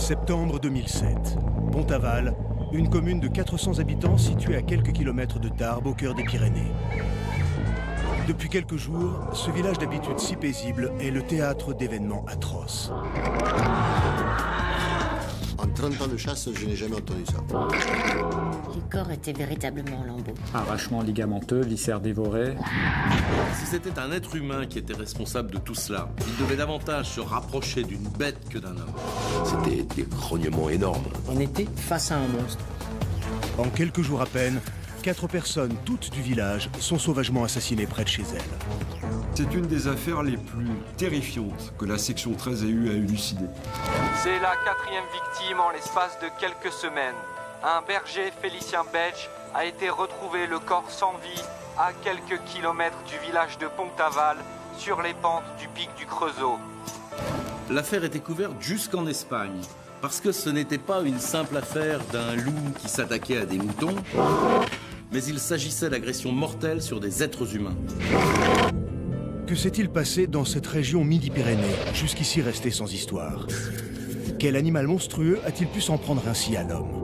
Septembre 2007. Pont-Aval, une commune de 400 habitants située à quelques kilomètres de Tarbes, au cœur des Pyrénées. Depuis quelques jours, ce village d'habitude si paisible est le théâtre d'événements atroces. En 30 ans de chasse, je n'ai jamais entendu ça. Les corps étaient véritablement en lambeaux. Arrachement ligamenteux, viscères dévorés. Si c'était un être humain qui était responsable de tout cela, il devait davantage se rapprocher d'une bête que d'un homme. C'était des grognements énormes. On était face à un monstre. En quelques jours à peine, 4 personnes, toutes du village, sont sauvagement assassinées près de chez elles. C'est une des affaires les plus terrifiantes que la section 13 ait eu à élucider. C'est la 4e victime en l'espace de quelques semaines. Un berger, Félicien Bedge, a été retrouvé le corps sans vie à quelques kilomètres du village de Pont-Aval, sur les pentes du pic du Creusot. L'affaire était couverte jusqu'en Espagne, parce que ce n'était pas une simple affaire d'un loup qui s'attaquait à des moutons, mais il s'agissait d'agressions mortelles sur des êtres humains. Que s'est-il passé dans cette région Midi-Pyrénées, jusqu'ici restée sans histoire? Quel animal monstrueux a-t-il pu s'en prendre ainsi à l'homme?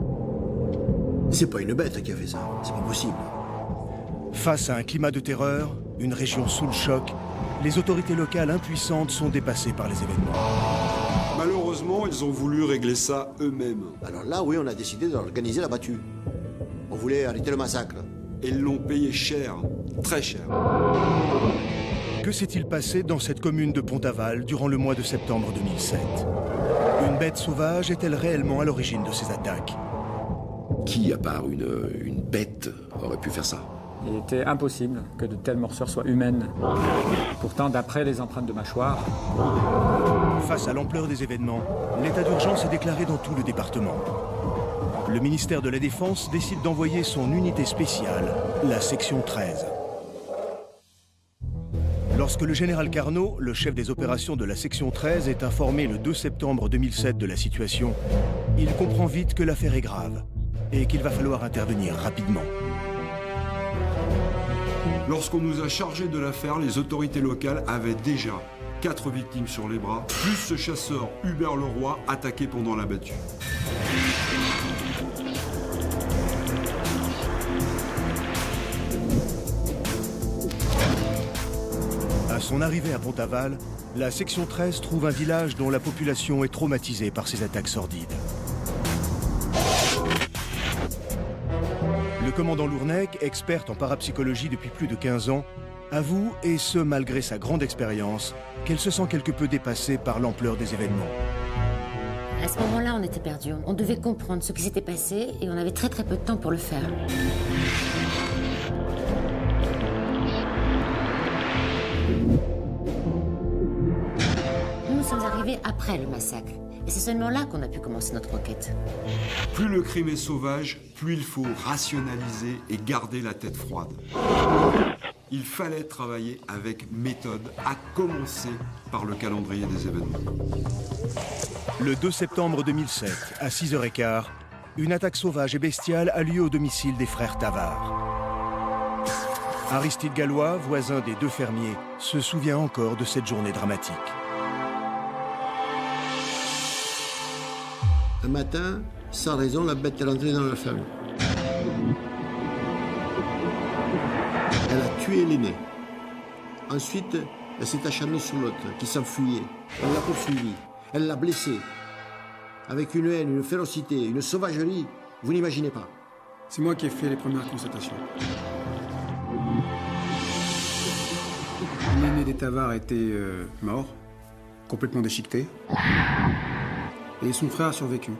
C'est pas une bête qui a fait ça, c'est pas possible. Face à un climat de terreur, une région sous le choc, les autorités locales impuissantes sont dépassées par les événements. Malheureusement, ils ont voulu régler ça eux-mêmes. Alors là, oui, on a décidé d'organiser la battue. On voulait arrêter le massacre. Et ils l'ont payé cher, très cher. Que s'est-il passé dans cette commune de Pont-Aval durant le mois de septembre 2007? Une bête sauvage est-elle réellement à l'origine de ces attaques? Qui, à part une bête, aurait pu faire ça? Il était impossible que de telles morsures soient humaines. Pourtant, d'après les empreintes de mâchoire... Face à l'ampleur des événements, l'état d'urgence est déclaré dans tout le département. Le ministère de la Défense décide d'envoyer son unité spéciale, la section 13. Lorsque le général Carnot, le chef des opérations de la section 13, est informé le 2 septembre 2007 de la situation, il comprend vite que l'affaire est grave et qu'il va falloir intervenir rapidement. Lorsqu'on nous a chargé de l'affaire, les autorités locales avaient déjà 4 victimes sur les bras, plus ce chasseur Hubert Leroy attaqué pendant la battue. À son arrivée à Pont-Aval, la section 13 trouve un village dont la population est traumatisée par ces attaques sordides. Le commandant Lournec, expert en parapsychologie depuis plus de 15 ans, avoue, et ce malgré sa grande expérience, qu'elle se sent quelque peu dépassée par l'ampleur des événements. À ce moment-là, on était perdus. On devait comprendre ce qui s'était passé et on avait très peu de temps pour le faire. Nous sommes arrivés après le massacre. Et c'est seulement là qu'on a pu commencer notre enquête. Plus le crime est sauvage, plus il faut rationaliser et garder la tête froide. Il fallait travailler avec méthode, à commencer par le calendrier des événements. Le 2 septembre 2007, à 6h15, une attaque sauvage et bestiale a lieu au domicile des frères Tavard. Aristide Gallois, voisin des 2 fermiers, se souvient encore de cette journée dramatique. Un matin, sans raison, la bête est rentrée dans la famille. Elle a tué l'aîné. Ensuite, elle s'est acharnée sur l'autre, qui s'enfuyait. Elle l'a poursuivi. Elle l'a blessé. Avec une haine, une férocité, une sauvagerie, vous n'imaginez pas. C'est moi qui ai fait les premières constatations. L'aîné des Tavard était mort, complètement déchiqueté. Et son frère a survécu.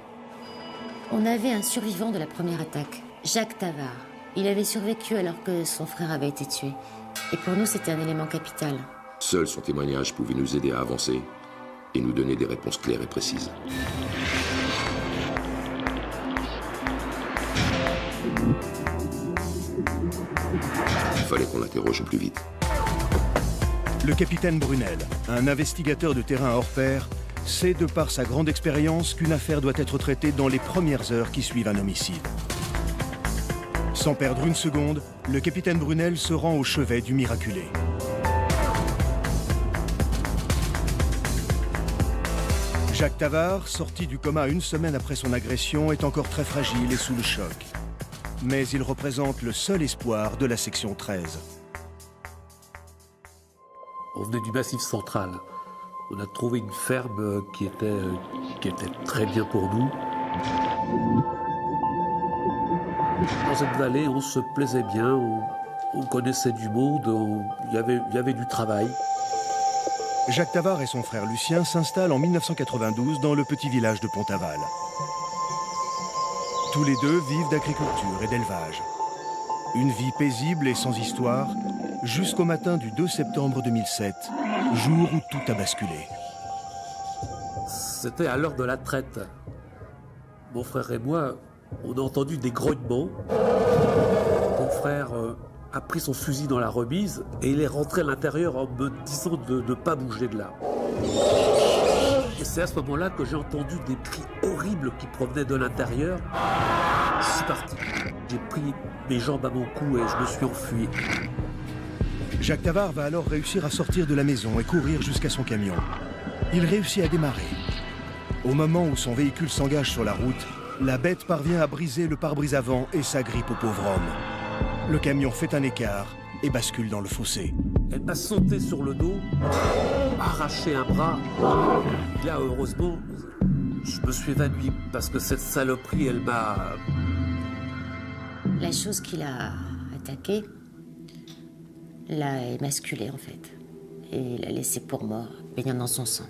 On avait un survivant de la première attaque, Jacques Tavard. Il avait survécu alors que son frère avait été tué. Et pour nous, c'était un élément capital. Seul son témoignage pouvait nous aider à avancer et nous donner des réponses claires et précises. Il fallait qu'on l'interroge au plus vite. Le capitaine Brunel, un investigateur de terrain hors pair, sait de par sa grande expérience qu'une affaire doit être traitée dans les premières heures qui suivent un homicide. Sans perdre une seconde, le capitaine Brunel se rend au chevet du miraculé. Jacques Tavard, sorti du coma une semaine après son agression, est encore très fragile et sous le choc. Mais il représente le seul espoir de la section 13. On venait du Massif central. On a trouvé une ferme qui était très bien pour nous. Dans cette vallée, on se plaisait bien, on connaissait du monde, il y avait du travail. Jacques Tavard et son frère Lucien s'installent en 1992 dans le petit village de Pontaval. Tous les deux vivent d'agriculture et d'élevage. Une vie paisible et sans histoire, jusqu'au matin du 2 septembre 2007, jour où tout a basculé. C'était à l'heure de la traite. Mon frère et moi, on a entendu des grognements. Mon frère a pris son fusil dans la remise et il est rentré à l'intérieur en me disant de ne pas bouger de là. Et c'est à ce moment-là que j'ai entendu des cris horribles qui provenaient de l'intérieur. Je suis parti. J'ai pris mes jambes à mon cou et je me suis enfui. Jacques Tavard va alors réussir à sortir de la maison et courir jusqu'à son camion. Il réussit à démarrer. Au moment où son véhicule s'engage sur la route, la bête parvient à briser le pare-brise avant et s'agrippe au pauvre homme. Le camion fait un écart et bascule dans le fossé. Elle m'a sauté sur le dos, arraché un bras. Là, heureusement, je me suis évanoui parce que cette saloperie, elle m'a... La chose qui l'a attaqué l'a émasculé en fait. Et l'a laissé pour mort, baignant dans son sang.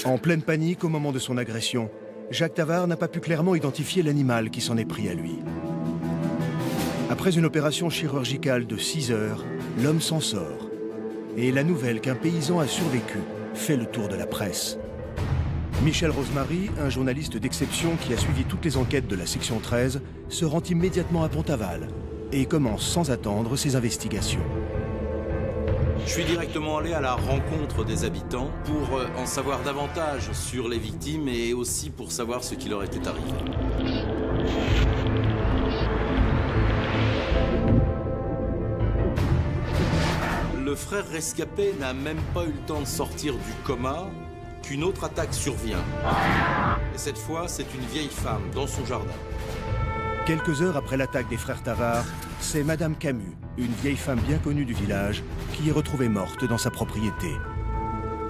En pleine panique au moment de son agression, Jacques Tavard n'a pas pu clairement identifier l'animal qui s'en est pris à lui. Après une opération chirurgicale de 6 heures, l'homme s'en sort. Et la nouvelle qu'un paysan a survécu fait le tour de la presse. Michel Rosemary, un journaliste d'exception qui a suivi toutes les enquêtes de la section 13, se rend immédiatement à Pontaval et commence sans attendre ses investigations. Je suis directement allé à la rencontre des habitants pour en savoir davantage sur les victimes et aussi pour savoir ce qui leur était arrivé. Le frère rescapé n'a même pas eu le temps de sortir du coma qu'une autre attaque survient. Et cette fois, c'est une vieille femme dans son jardin. Quelques heures après l'attaque des frères Tavard, c'est Madame Camus, une vieille femme bien connue du village, qui est retrouvée morte dans sa propriété.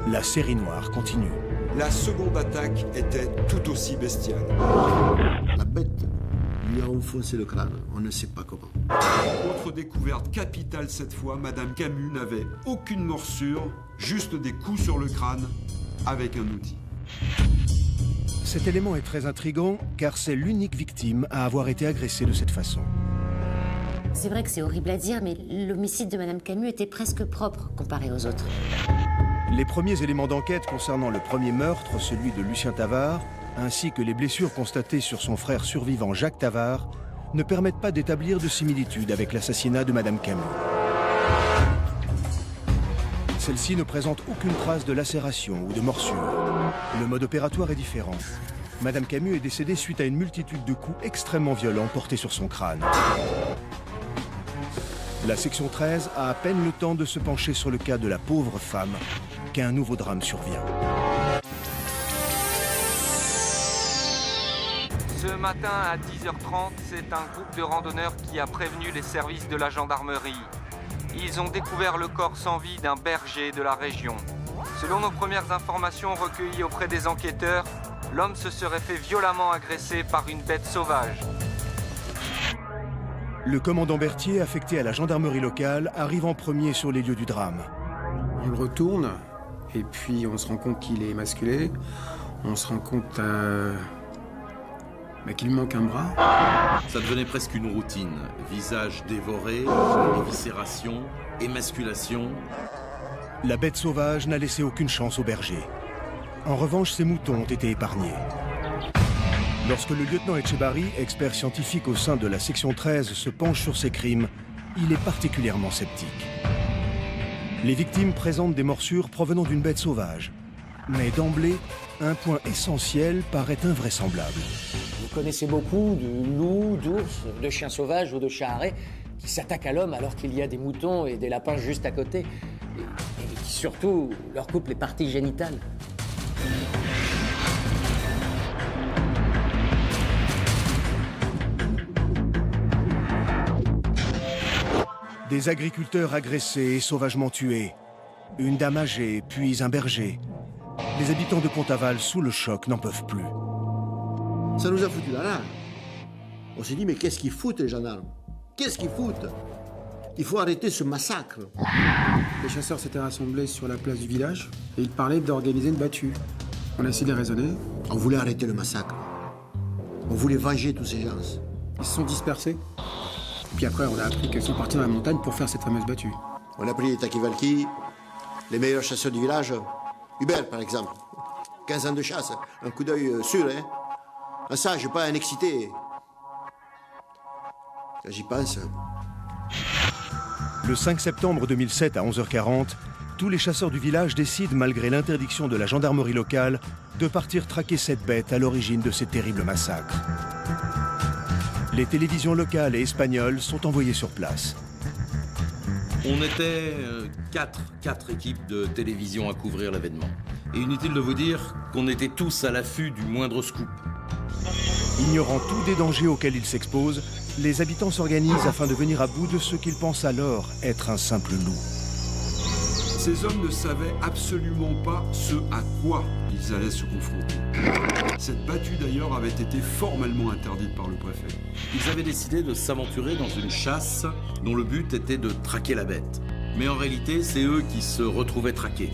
La série noire continue. La seconde attaque était tout aussi bestiale. La bête lui a enfoncé le crâne, on ne sait pas comment. Autre découverte capitale cette fois, Madame Camus n'avait aucune morsure, juste des coups sur le crâne avec un outil. Cet élément est très intriguant car c'est l'unique victime à avoir été agressée de cette façon. C'est vrai que c'est horrible à dire, mais l'homicide de Madame Camus était presque propre comparé aux autres. Les premiers éléments d'enquête concernant le premier meurtre, celui de Lucien Tavard, ainsi que les blessures constatées sur son frère survivant Jacques Tavard, ne permettent pas d'établir de similitude avec l'assassinat de Madame Camus. Celle-ci ne présente aucune trace de lacération ou de morsure. Le mode opératoire est différent. Madame Camus est décédée suite à une multitude de coups extrêmement violents portés sur son crâne. La section 13 a à peine le temps de se pencher sur le cas de la pauvre femme qu'un nouveau drame survient. Ce matin à 10h30, c'est un groupe de randonneurs qui a prévenu les services de la gendarmerie. Ils ont découvert le corps sans vie d'un berger de la région. Selon nos premières informations recueillies auprès des enquêteurs, l'homme se serait fait violemment agresser par une bête sauvage. Le commandant Berthier, affecté à la gendarmerie locale, arrive en premier sur les lieux du drame. On le retourne, et puis on se rend compte qu'il est émasculé. On se rend compte qu'il lui manque un bras. Ça devenait presque une routine. Visage dévoré, éviscération, émasculation. La bête sauvage n'a laissé aucune chance au berger. En revanche, ses moutons ont été épargnés. Lorsque le lieutenant Etchebarri, expert scientifique au sein de la section 13, se penche sur ces crimes, il est particulièrement sceptique. Les victimes présentent des morsures provenant d'une bête sauvage. Mais d'emblée, un point essentiel paraît invraisemblable. Vous connaissez beaucoup de loups, d'ours, de chiens sauvages ou de chats arrêts qui s'attaquent à l'homme alors qu'il y a des moutons et des lapins juste à côté. Et qui surtout leur coupent les parties génitales. Des agriculteurs agressés et sauvagement tués. Une dame âgée, puis un berger. Les habitants de Pont-Aval, sous le choc, n'en peuvent plus. Ça nous a foutu la rage. On s'est dit, mais qu'est-ce qu'ils foutent les gendarmes? Qu'est-ce qu'ils foutent? Il faut arrêter ce massacre. Les chasseurs s'étaient rassemblés sur la place du village et ils parlaient d'organiser une battue. On a essayé de les raisonner. On voulait arrêter le massacre. On voulait venger tous ces gens. Ils se sont dispersés. Puis après, on a appris qu'ils sont partis dans la montagne pour faire cette fameuse battue. On a pris les Takivalki, les meilleurs chasseurs du village. Hubert, par exemple. 15 ans de chasse, un coup d'œil sûr, hein. Un sage, pas un excité. Quand j'y pense... Le 5 septembre 2007 à 11h40, tous les chasseurs du village décident, malgré l'interdiction de la gendarmerie locale, de partir traquer cette bête à l'origine de ces terribles massacres. Les télévisions locales et espagnoles sont envoyées sur place. On était quatre équipes de télévision à couvrir l'événement. Et inutile de vous dire qu'on était tous à l'affût du moindre scoop. Ignorant tous des dangers auxquels ils s'exposent, les habitants s'organisent afin de venir à bout de ce qu'ils pensent alors être un simple loup. Ces hommes ne savaient absolument pas ce à quoi ils allaient se confronter. Cette battue d'ailleurs avait été formellement interdite par le préfet. Ils avaient décidé de s'aventurer dans une chasse dont le but était de traquer la bête. Mais en réalité, c'est eux qui se retrouvaient traqués.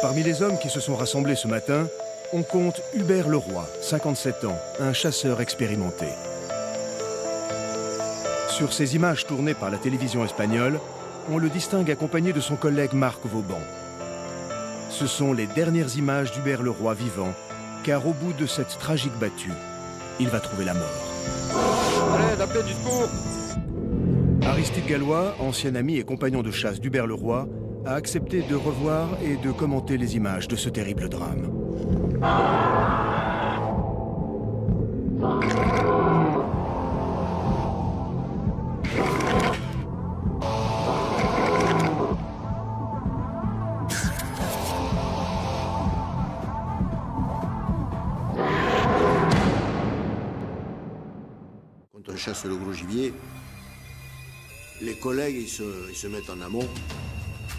Parmi les hommes qui se sont rassemblés ce matin, on compte Hubert Leroy, 57 ans, un chasseur expérimenté. Sur ces images tournées par la télévision espagnole, on le distingue accompagné de son collègue Marc Vauban. Ce sont les dernières images d'Hubert Leroy vivant, car au bout de cette tragique battue, il va trouver la mort. Allez, appelez du secours! Aristide Gallois, ancien ami et compagnon de chasse d'Hubert Leroy, a accepté de revoir et de commenter les images de ce terrible drame. Quand on chasse le gros gibier, les collègues ils se mettent en amont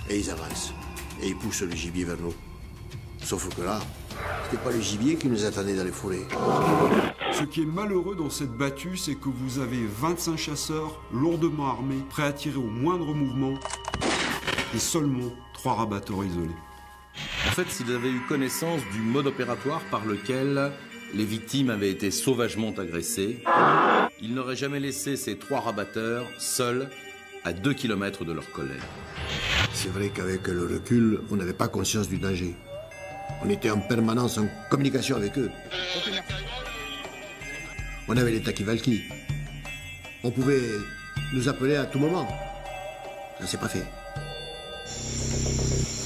et ils avancent. Et ils poussent le gibier vers nous. Sauf que là, c'était pas le gibier qui nous attendait dans les forêts. Ce qui est malheureux dans cette battue, c'est que vous avez 25 chasseurs lourdement armés, prêts à tirer au moindre mouvement, et seulement 3 rabatteurs isolés. En fait, s'ils avaient eu connaissance du mode opératoire par lequel les victimes avaient été sauvagement agressées, ils n'auraient jamais laissé ces 3 rabatteurs seuls à 2 km de leurs collègues. C'est vrai qu'avec le recul, on n'avait pas conscience du danger. On était en permanence en communication avec eux. On avait les Takivalki. On pouvait nous appeler à tout moment. Ça s'est pas fait.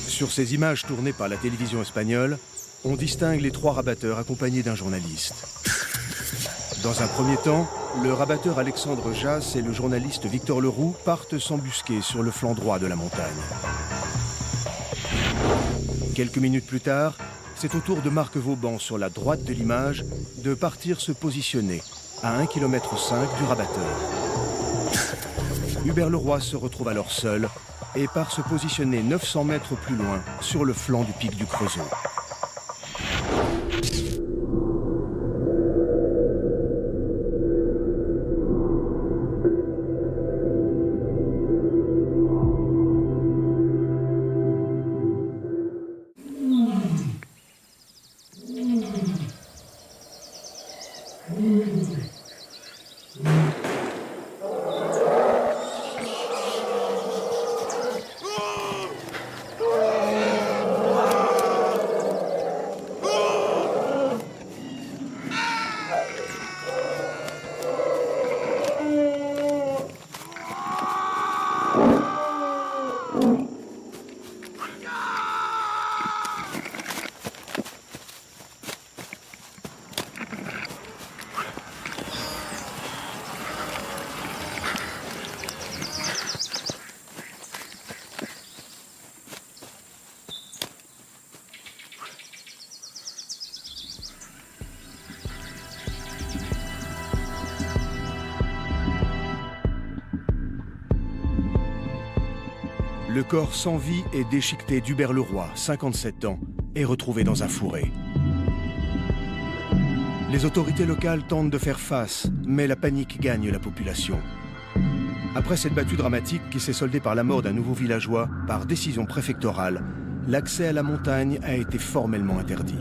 Sur ces images tournées par la télévision espagnole, on distingue les 3 rabatteurs accompagnés d'un journaliste. Dans un premier temps, le rabatteur Alexandre Jass et le journaliste Victor Leroux partent s'embusquer sur le flanc droit de la montagne. Quelques minutes plus tard, c'est au tour de Marc Vauban, sur la droite de l'image, de partir se positionner à 1,5 km du rabatteur. Hubert Leroy se retrouve alors seul et part se positionner 900 mètres plus loin sur le flanc du pic du Creusot. Le corps sans vie et déchiqueté d'Hubert Leroy, 57 ans, est retrouvé dans un fourré. Les autorités locales tentent de faire face, mais la panique gagne la population. Après cette battue dramatique qui s'est soldée par la mort d'un nouveau villageois, par décision préfectorale, l'accès à la montagne a été formellement interdit.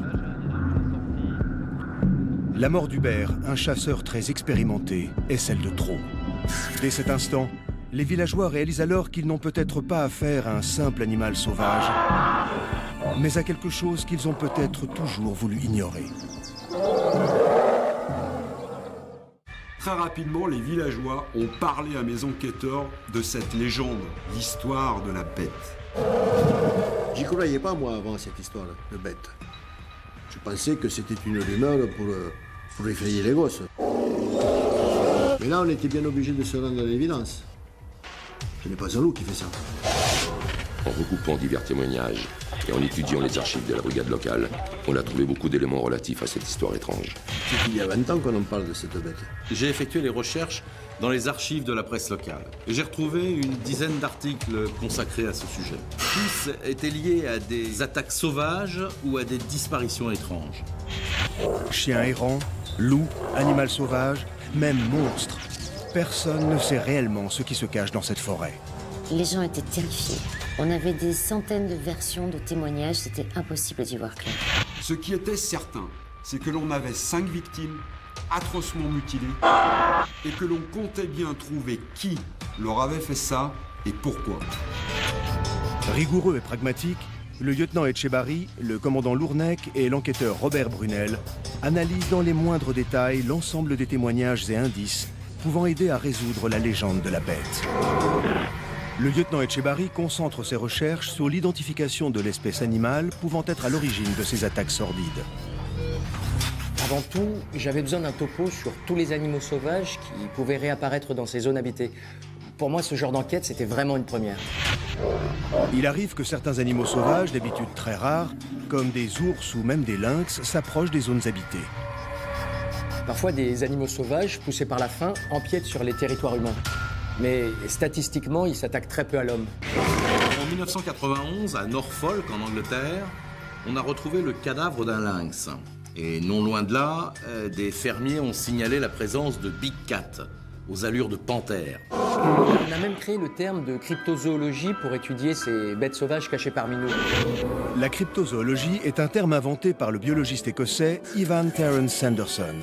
La mort d'Hubert, un chasseur très expérimenté, est celle de trop. Dès cet instant, les villageois réalisent alors qu'ils n'ont peut-être pas affaire à un simple animal sauvage, mais à quelque chose qu'ils ont peut-être toujours voulu ignorer. Très rapidement, les villageois ont parlé à mes enquêteurs de cette légende, l'histoire de la bête. J'y croyais pas, moi, avant cette histoire de bête. Je pensais que c'était une rumeur pour effrayer les gosses. Mais là, on était bien obligé de se rendre à l'évidence. Ce n'est pas un loup qui fait ça. En recoupant divers témoignages et en étudiant les archives de la brigade locale, on a trouvé beaucoup d'éléments relatifs à cette histoire étrange. C'est qu'il y a 20 ans qu'on en parle de cette bête. J'ai effectué les recherches dans les archives de la presse locale. Et j'ai retrouvé une dizaine d'articles consacrés à ce sujet. Tous étaient liés à des attaques sauvages ou à des disparitions étranges. Chiens errants, loups, animal sauvage, même monstres. Personne ne sait réellement ce qui se cache dans cette forêt. Les gens étaient terrifiés. On avait des centaines de versions de témoignages, c'était impossible d'y voir clair. Ce qui était certain, c'est que l'on avait 5 victimes atrocement mutilées et que l'on comptait bien trouver qui leur avait fait ça et pourquoi. Rigoureux et pragmatique, le lieutenant Etchebarri, le commandant Lournec et l'enquêteur Robert Brunel analysent dans les moindres détails l'ensemble des témoignages et indices pouvant aider à résoudre la légende de la bête. Le lieutenant Etchebarri concentre ses recherches sur l'identification de l'espèce animale pouvant être à l'origine de ces attaques sordides. Avant tout, j'avais besoin d'un topo sur tous les animaux sauvages qui pouvaient réapparaître dans ces zones habitées. Pour moi, ce genre d'enquête, c'était vraiment une première. Il arrive que certains animaux sauvages, d'habitude très rares, comme des ours ou même des lynx, s'approchent des zones habitées. Parfois, des animaux sauvages, poussés par la faim, empiètent sur les territoires humains. Mais statistiquement, ils s'attaquent très peu à l'homme. En 1991, à Norfolk, en Angleterre, on a retrouvé le cadavre d'un lynx. Et non loin de là, des fermiers ont signalé la présence de big cat, aux allures de panthère. On a même créé le terme de cryptozoologie pour étudier ces bêtes sauvages cachées parmi nous. La cryptozoologie est un terme inventé par le biologiste écossais Ivan Terence Sanderson.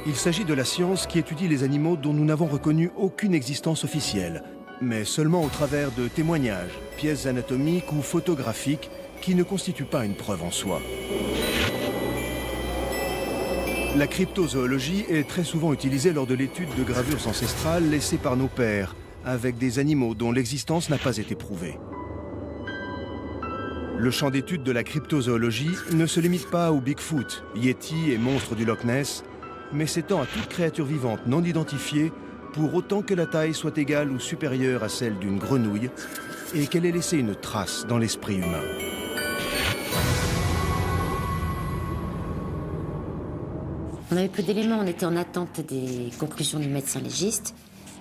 Il s'agit de la science qui étudie les animaux dont nous n'avons reconnu aucune existence officielle, mais seulement au travers de témoignages, pièces anatomiques ou photographiques qui ne constituent pas une preuve en soi. La cryptozoologie est très souvent utilisée lors de l'étude de gravures ancestrales laissées par nos pères, avec des animaux dont l'existence n'a pas été prouvée. Le champ d'étude de la cryptozoologie ne se limite pas aux Bigfoot, Yeti et monstres du Loch Ness, mais s'étend à toute créature vivante non identifiée, pour autant que la taille soit égale ou supérieure à celle d'une grenouille et qu'elle ait laissé une trace dans l'esprit humain. On avait peu d'éléments, on était en attente des conclusions du médecin légiste,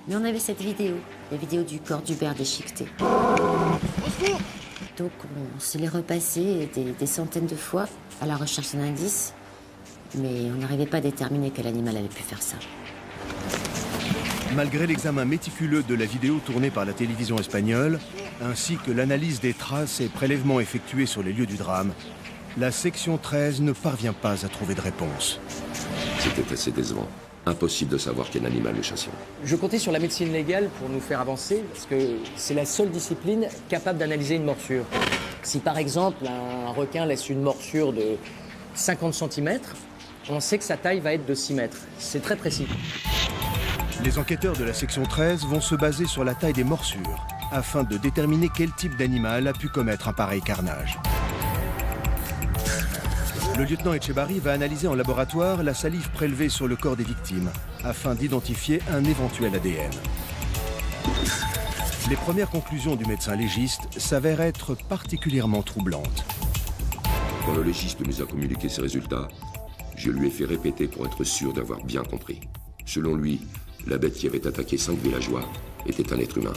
mais on avait cette vidéo, la vidéo du corps d'Hubert déchiqueté. Donc on se l'est repassé des centaines de fois à la recherche d'un indice, mais on n'arrivait pas à déterminer quel animal avait pu faire ça. Malgré l'examen méticuleux de la vidéo tournée par la télévision espagnole, ainsi que l'analyse des traces et prélèvements effectués sur les lieux du drame, la section 13 ne parvient pas à trouver de réponse. C'était assez décevant. Impossible de savoir quel animal nous chassions. Je comptais sur la médecine légale pour nous faire avancer, parce que c'est la seule discipline capable d'analyser une morsure. Si par exemple un requin laisse une morsure de 50 cm, on sait que sa taille va être de 6 mètres. C'est très précis. Les enquêteurs de la section 13 vont se baser sur la taille des morsures, afin de déterminer quel type d'animal a pu commettre un pareil carnage. Le lieutenant Etchebarri va analyser en laboratoire la salive prélevée sur le corps des victimes, afin d'identifier un éventuel ADN. Les premières conclusions du médecin légiste s'avèrent être particulièrement troublantes. Quand le légiste nous a communiqué ses résultats, je lui ai fait répéter pour être sûr d'avoir bien compris. Selon lui, la bête qui avait attaqué 5 villageois était un être humain.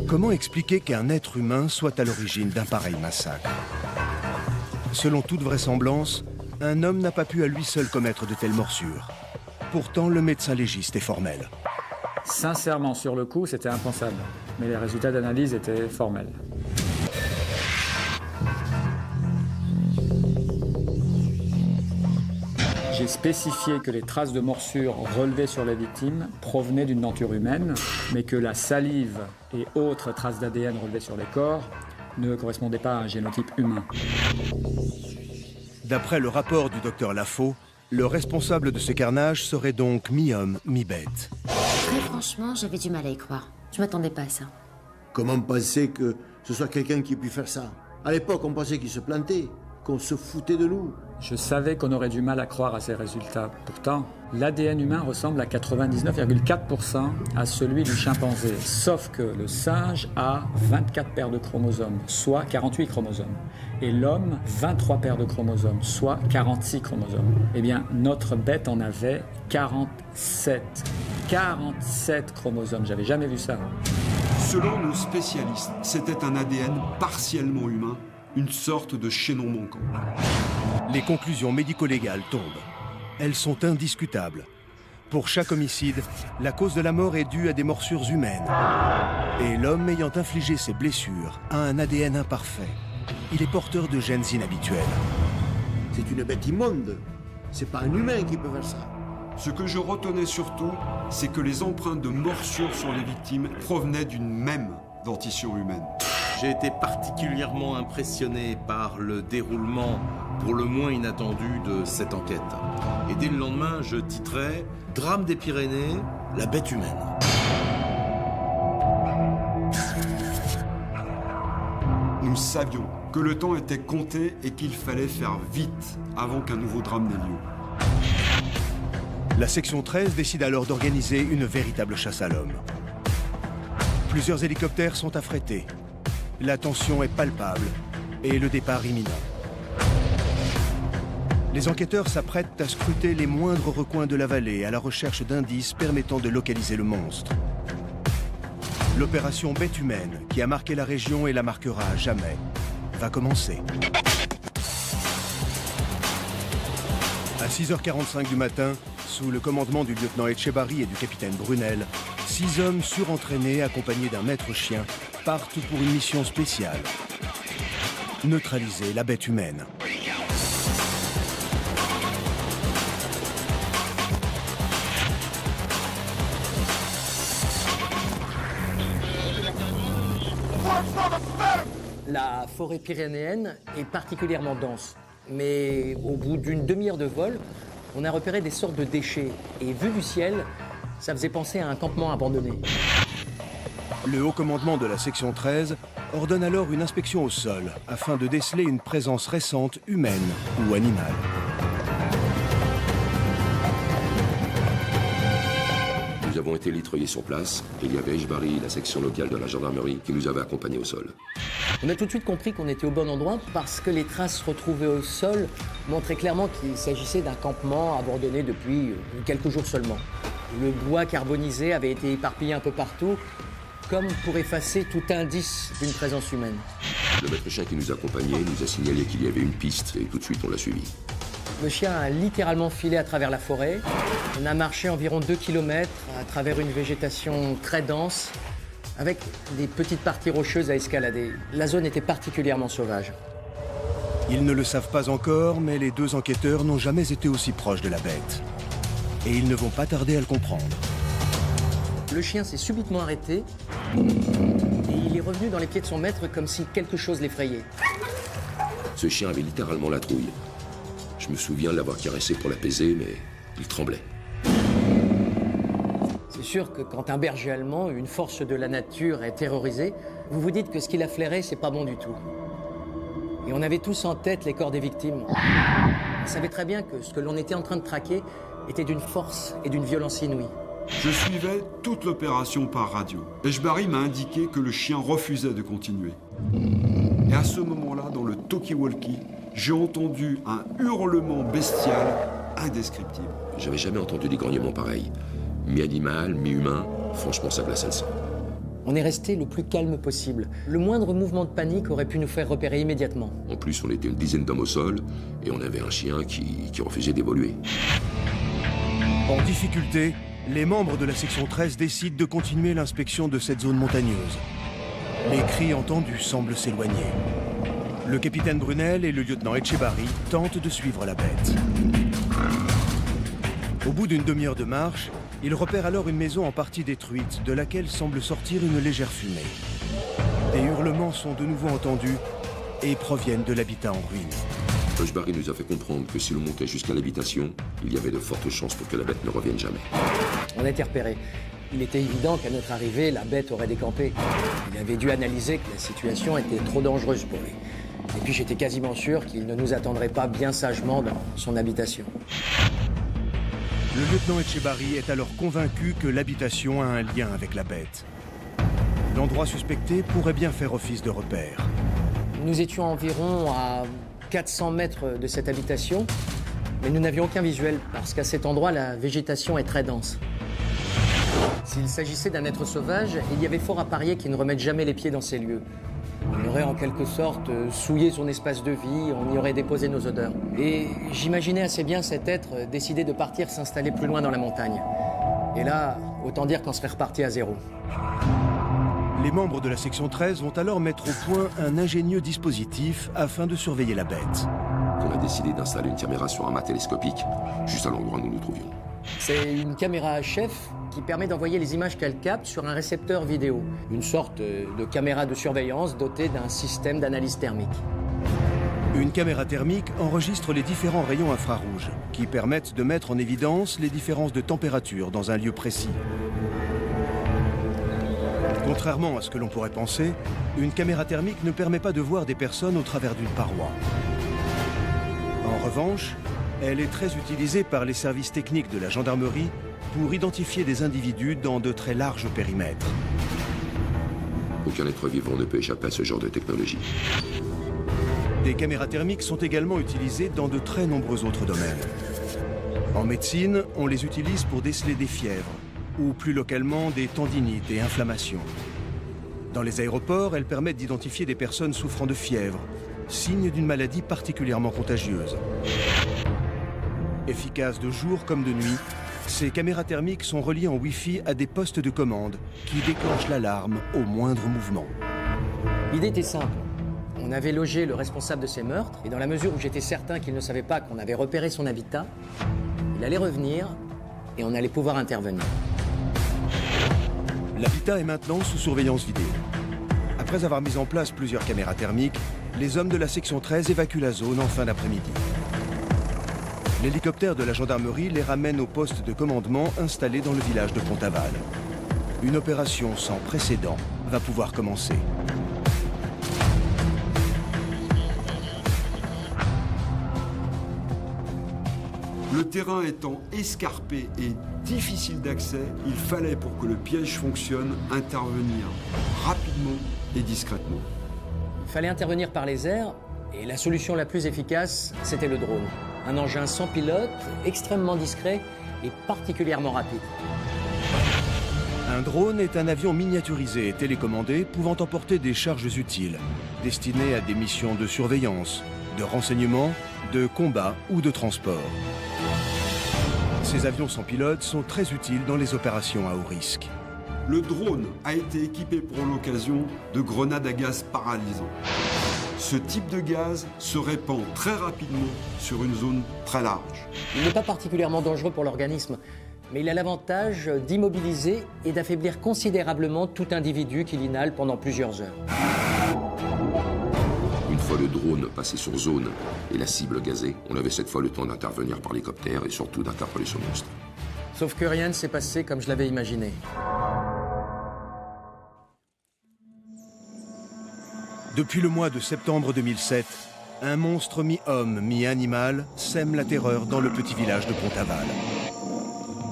Comment expliquer qu'un être humain soit à l'origine d'un pareil massacre? Selon toute vraisemblance, un homme n'a pas pu à lui seul commettre de telles morsures. Pourtant, le médecin légiste est formel. Sincèrement, sur le coup, c'était impensable. Mais les résultats d'analyse étaient formels. J'ai spécifié que les traces de morsures relevées sur les victimes provenaient d'une denture humaine, mais que la salive et autres traces d'ADN relevées sur les corps ne correspondaient pas à un génotype humain. D'après le rapport du docteur Lafaux, le responsable de ce carnage serait donc mi-homme, mi-bête. Très franchement, j'avais du mal à y croire. Je m'attendais pas à ça. Comment penser que ce soit quelqu'un qui ait pu faire ça? À l'époque, on pensait qu'il se plantait, qu'on se foutait de nous. Je savais qu'on aurait du mal à croire à ces résultats. Pourtant, l'ADN humain ressemble à 99,4% à celui du chimpanzé. Sauf que le singe a 24 paires de chromosomes, soit 48 chromosomes. Et l'homme, 23 paires de chromosomes, soit 46 chromosomes. Eh bien, notre bête en avait 47. 47 chromosomes, j'avais jamais vu ça. Selon nos spécialistes, c'était un ADN partiellement humain, une sorte de chaînon manquant. Les conclusions médico-légales tombent. Elles sont indiscutables. Pour chaque homicide, la cause de la mort est due à des morsures humaines. Et l'homme ayant infligé ces blessures a un ADN imparfait. Il est porteur de gènes inhabituels. C'est une bête immonde. C'est pas un humain qui peut faire ça. Ce que je retenais surtout, c'est que les empreintes de morsures sur les victimes provenaient d'une même dentition humaine. J'ai été particulièrement impressionné par le déroulement pour le moins inattendu de cette enquête. Et dès le lendemain, je titrais « Drame des Pyrénées, la bête humaine ». Nous savions que le temps était compté et qu'il fallait faire vite avant qu'un nouveau drame n'ait lieu. La section 13 décide alors d'organiser une véritable chasse à l'homme. Plusieurs hélicoptères sont affrétés. La tension est palpable et le départ imminent. Les enquêteurs s'apprêtent à scruter les moindres recoins de la vallée à la recherche d'indices permettant de localiser le monstre. L'opération Bête humaine, qui a marqué la région et la marquera à jamais, va commencer. À 6h45 du matin, sous le commandement du lieutenant Etchebarri et du capitaine Brunel, 6 hommes surentraînés accompagnés d'un maître chien partent pour une mission spéciale. Neutraliser la bête humaine. La forêt pyrénéenne est particulièrement dense. Mais au bout d'une demi-heure de vol, on a repéré des sortes de déchets. Et vu du ciel, ça faisait penser à un campement abandonné. Le haut commandement de la section 13 ordonne alors une inspection au sol afin de déceler une présence récente humaine ou animale. Nous avons été litreuillés sur place et il y avait Etchebarri, la section locale de la gendarmerie, qui nous avait accompagnés au sol. On a tout de suite compris qu'on était au bon endroit parce que les traces retrouvées au sol montraient clairement qu'il s'agissait d'un campement abandonné depuis quelques jours seulement. Le bois carbonisé avait été éparpillé un peu partout, comme pour effacer tout indice d'une présence humaine. Le maître chien qui nous accompagnait nous a signalé qu'il y avait une piste et tout de suite on l'a suivi. Le chien a littéralement filé à travers la forêt. On a marché environ 2 km à travers une végétation très dense, avec des petites parties rocheuses à escalader. La zone était particulièrement sauvage. Ils ne le savent pas encore, mais les deux enquêteurs n'ont jamais été aussi proches de la bête. Et ils ne vont pas tarder à le comprendre. Le chien s'est subitement arrêté et il est revenu dans les pieds de son maître comme si quelque chose l'effrayait. Ce chien avait littéralement la trouille. Je me souviens de l'avoir caressé pour l'apaiser, mais il tremblait. C'est sûr que quand un berger allemand, une force de la nature, est terrorisé, vous vous dites que ce qu'il a flairé, c'est pas bon du tout. Et on avait tous en tête les corps des victimes. On savait très bien que ce que l'on était en train de traquer était d'une force et d'une violence inouïe. Je suivais toute l'opération par radio. Etchebarri m'a indiqué que le chien refusait de continuer. Et à ce moment-là, dans le talkie-walkie, j'ai entendu un hurlement bestial indescriptible. J'avais jamais entendu des grognements pareils. Mi-animal, mi-humain, franchement ça glaçait le sang. On est resté le plus calme possible. Le moindre mouvement de panique aurait pu nous faire repérer immédiatement. En plus, on était une dizaine d'hommes au sol et on avait un chien qui refusait d'évoluer. En difficulté, les membres de la section 13 décident de continuer l'inspection de cette zone montagneuse. Les cris entendus semblent s'éloigner. Le capitaine Brunel et le lieutenant Etchebarri tentent de suivre la bête. Au bout d'une demi-heure de marche, ils repèrent alors une maison en partie détruite, de laquelle semble sortir une légère fumée. Des hurlements sont de nouveau entendus et proviennent de l'habitat en ruine. Etchebarri nous a fait comprendre que si l'on montait jusqu'à l'habitation, il y avait de fortes chances pour que la bête ne revienne jamais. On a été repérés. Il était évident qu'à notre arrivée, la bête aurait décampé. Il avait dû analyser que la situation était trop dangereuse pour lui. Et puis j'étais quasiment sûr qu'il ne nous attendrait pas bien sagement dans son habitation. Le lieutenant Etchebarri est alors convaincu que l'habitation a un lien avec la bête. L'endroit suspecté pourrait bien faire office de repère. Nous étions environ à 400 mètres de cette habitation, mais nous n'avions aucun visuel, parce qu'à cet endroit, la végétation est très dense. S'il s'agissait d'un être sauvage, il y avait fort à parier qu'il ne remette jamais les pieds dans ces lieux. On aurait en quelque sorte souillé son espace de vie, on y aurait déposé nos odeurs. Et j'imaginais assez bien cet être décider de partir s'installer plus loin dans la montagne. Et là, autant dire qu'on serait reparti à zéro. Les membres de la section 13 vont alors mettre au point un ingénieux dispositif afin de surveiller la bête. On a décidé d'installer une caméra sur un mât télescopique, juste à l'endroit où nous nous trouvions. C'est une caméra HF qui permet d'envoyer les images qu'elle capte sur un récepteur vidéo. Une sorte de caméra de surveillance dotée d'un système d'analyse thermique. Une caméra thermique enregistre les différents rayons infrarouges qui permettent de mettre en évidence les différences de température dans un lieu précis. Contrairement à ce que l'on pourrait penser, une caméra thermique ne permet pas de voir des personnes au travers d'une paroi. En revanche, elle est très utilisée par les services techniques de la gendarmerie pour identifier des individus dans de très larges périmètres. Aucun être vivant ne peut échapper à ce genre de technologie. Des caméras thermiques sont également utilisées dans de très nombreux autres domaines. En médecine, on les utilise pour déceler des fièvres, ou plus localement des tendinites et inflammations. Dans les aéroports, elles permettent d'identifier des personnes souffrant de fièvre, signe d'une maladie particulièrement contagieuse. Efficaces de jour comme de nuit, ces caméras thermiques sont reliées en Wi-Fi à des postes de commande qui déclenchent l'alarme au moindre mouvement. L'idée était simple. On avait logé le responsable de ces meurtres, et dans la mesure où j'étais certain qu'il ne savait pas qu'on avait repéré son habitat, il allait revenir et on allait pouvoir intervenir. L'habitat est maintenant sous surveillance vidéo. Après avoir mis en place plusieurs caméras thermiques, les hommes de la section 13 évacuent la zone en fin d'après-midi. L'hélicoptère de la gendarmerie les ramène au poste de commandement installé dans le village de Pont-Aval. Une opération sans précédent va pouvoir commencer. Le terrain étant escarpé et difficile d'accès, il fallait, pour que le piège fonctionne, intervenir rapidement et discrètement. Il fallait intervenir par les airs, et la solution la plus efficace, c'était le drone. Un engin sans pilote, extrêmement discret et particulièrement rapide. Un drone est un avion miniaturisé et télécommandé pouvant emporter des charges utiles, destinées à des missions de surveillance, de renseignement, de combat ou de transport. Ces avions sans pilote sont très utiles dans les opérations à haut risque. Le drone a été équipé pour l'occasion de grenades à gaz paralysant. Ce type de gaz se répand très rapidement sur une zone très large. Il n'est pas particulièrement dangereux pour l'organisme, mais il a l'avantage d'immobiliser et d'affaiblir considérablement tout individu qui l'inhale pendant plusieurs heures. Une fois le drone passé sur zone et la cible gazée, on avait cette fois le temps d'intervenir par hélicoptère et surtout d'interpeller ce monstre. Sauf que rien ne s'est passé comme je l'avais imaginé. Depuis le mois de septembre 2007, un monstre mi-homme, mi-animal sème la terreur dans le petit village de Pont-Aval.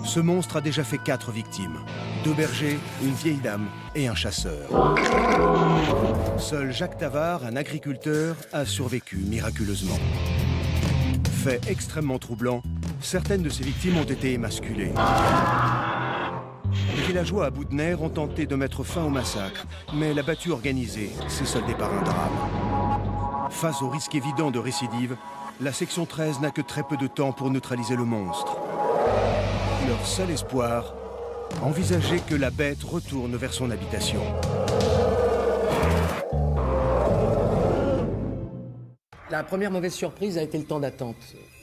Ce monstre a déjà fait 4 victimes. 2 bergers, une vieille dame et un chasseur. Seul Jacques Tavard, un agriculteur, a survécu miraculeusement. Fait extrêmement troublant, certaines de ces victimes ont été émasculées. Les villageois à bout de nerfs ont tenté de mettre fin au massacre, mais la battue organisée s'est soldée par un drame. Face au risque évident de récidive, la section 13 n'a que très peu de temps pour neutraliser le monstre. Leur seul espoir, envisager que la bête retourne vers son habitation. La première mauvaise surprise a été le temps d'attente.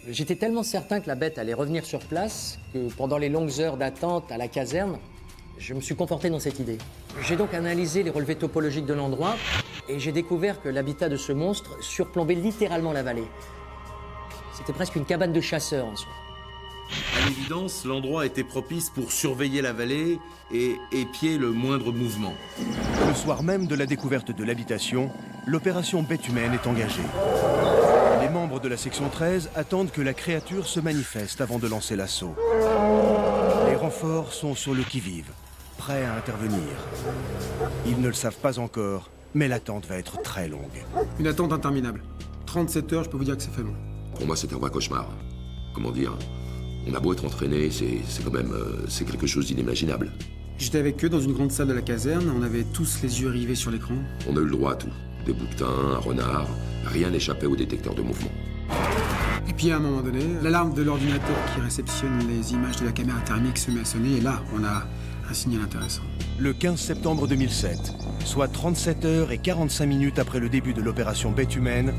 J'étais tellement certain que la bête allait revenir sur place que pendant les longues heures d'attente à la caserne, je me suis conforté dans cette idée. J'ai donc analysé les relevés topologiques de l'endroit et j'ai découvert que l'habitat de ce monstre surplombait littéralement la vallée. C'était presque une cabane de chasseurs en soi. À l'évidence, l'endroit était propice pour surveiller la vallée et épier le moindre mouvement. Le soir même de la découverte de l'habitation, l'opération Bête humaine est engagée. Les membres de la section 13 attendent que la créature se manifeste avant de lancer l'assaut. Les renforts sont sur le qui-vive, prêts à intervenir. Ils ne le savent pas encore, mais l'attente va être très longue. Une attente interminable. 37 heures, je peux vous dire que c'est fait long. Pour moi, c'est un vrai cauchemar. Comment dire? On a beau être entraîné, c'est quand même c'est quelque chose d'inimaginable. J'étais avec eux dans une grande salle de la caserne, on avait tous les yeux rivés sur l'écran. On a eu le droit à tout. Des bouquetins, un renard, rien n'échappait au détecteur de mouvement. Et puis à un moment donné, l'alarme de l'ordinateur qui réceptionne les images de la caméra thermique se met à sonner et là, on a un signal intéressant. Le 15 septembre 2007, soit 37 heures et 45 minutes après le début de l'opération Bête humaine,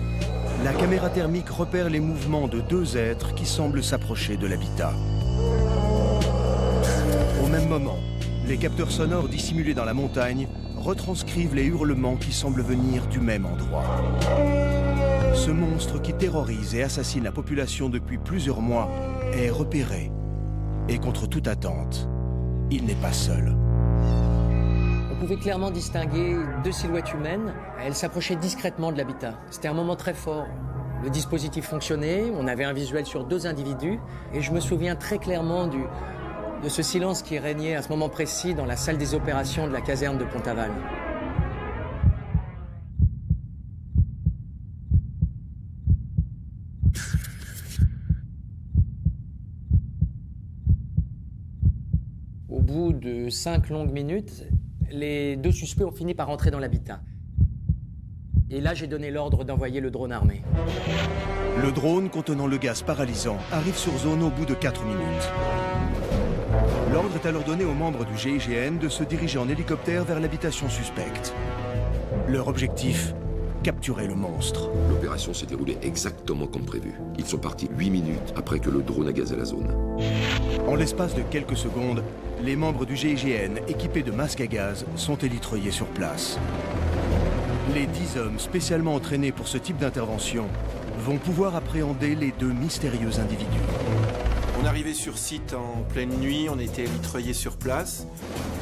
la caméra thermique repère les mouvements de deux êtres qui semblent s'approcher de l'habitat. Au même moment, les capteurs sonores dissimulés dans la montagne retranscrivent les hurlements qui semblent venir du même endroit. Ce monstre qui terrorise et assassine la population depuis plusieurs mois est repéré. Et contre toute attente, il n'est pas seul. On pouvait clairement distinguer deux silhouettes humaines. Elles s'approchaient discrètement de l'habitat. C'était un moment très fort. Le dispositif fonctionnait, on avait un visuel sur deux individus, et je me souviens très clairement de ce silence qui régnait à ce moment précis dans la salle des opérations de la caserne de Pont-Aval. Au bout de 5 longues minutes, les deux suspects ont fini par entrer dans l'habitat. Et là, j'ai donné l'ordre d'envoyer le drone armé. Le drone contenant le gaz paralysant arrive sur zone au bout de 4 minutes. L'ordre est alors donné aux membres du GIGN de se diriger en hélicoptère vers l'habitation suspecte. Leur objectif, capturer le monstre. L'opération s'est déroulée exactement comme prévu. Ils sont partis 8 minutes après que le drone a gazé la zone. En l'espace de quelques secondes, les membres du GIGN équipés de masques à gaz sont élitreillés sur place. Les 10 hommes spécialement entraînés pour ce type d'intervention vont pouvoir appréhender les deux mystérieux individus. On est arrivé sur site en pleine nuit, on était élitreillés sur place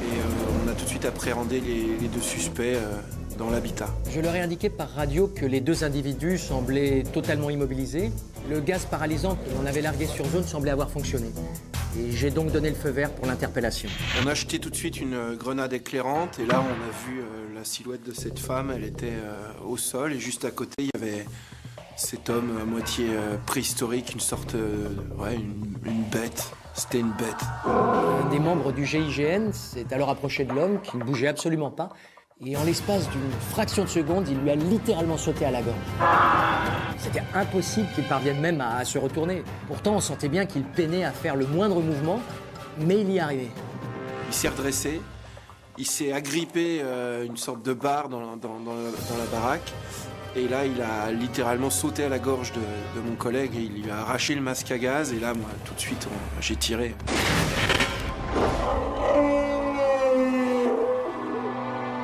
et on a tout de suite appréhendé les deux suspects dans l'habitat. Je leur ai indiqué par radio que les deux individus semblaient totalement immobilisés. Le gaz paralysant que l'on avait largué sur zone semblait avoir fonctionné. Et j'ai donc donné le feu vert pour l'interpellation. On a jeté tout de suite une grenade éclairante et là on a vu la silhouette de cette femme, elle était au sol et juste à côté il y avait cet homme à moitié préhistorique, une sorte, une bête. C'était une bête. Un des membres du GIGN s'est alors approché de l'homme qui ne bougeait absolument pas. Et en l'espace d'une fraction de seconde, il lui a littéralement sauté à la gorge. C'était impossible qu'il parvienne même à se retourner. Pourtant, on sentait bien qu'il peinait à faire le moindre mouvement, mais il y arrivait. Il s'est redressé, il s'est agrippé une sorte de barre dans la baraque. Et là, il a littéralement sauté à la gorge de mon collègue et il lui a arraché le masque à gaz. Et là, moi, tout de suite, j'ai tiré.